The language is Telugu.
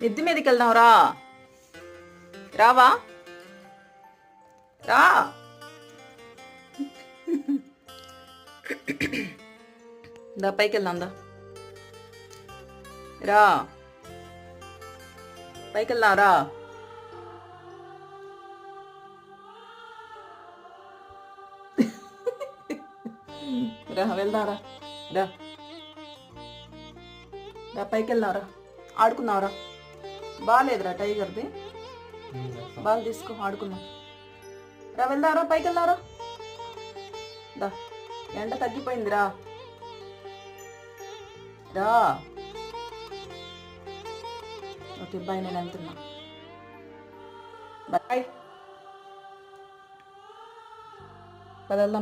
మిద్ది మీదకి వెళ్దాం రా. రావా? రా. దా పైకి వెళ్దాం. దా రా, పైకి వెళ్దాం రా. రా వెళ్దాం రా. రా రా పైకి వెళ్దాం రా. ఆడుకుందాం రా. బాగాలేదురా టైగర్ది. బాగా తీసుకో ఆడుకుందాం. రా వెళ్దాం రా, పైకి వెళ్దాం రా. దా ఎండ తగ్గిపోయిందిరా. రా. ఓకే బాయ్, నేను వెళ్తున్నా. బాయ్. పద వెళ్దాం.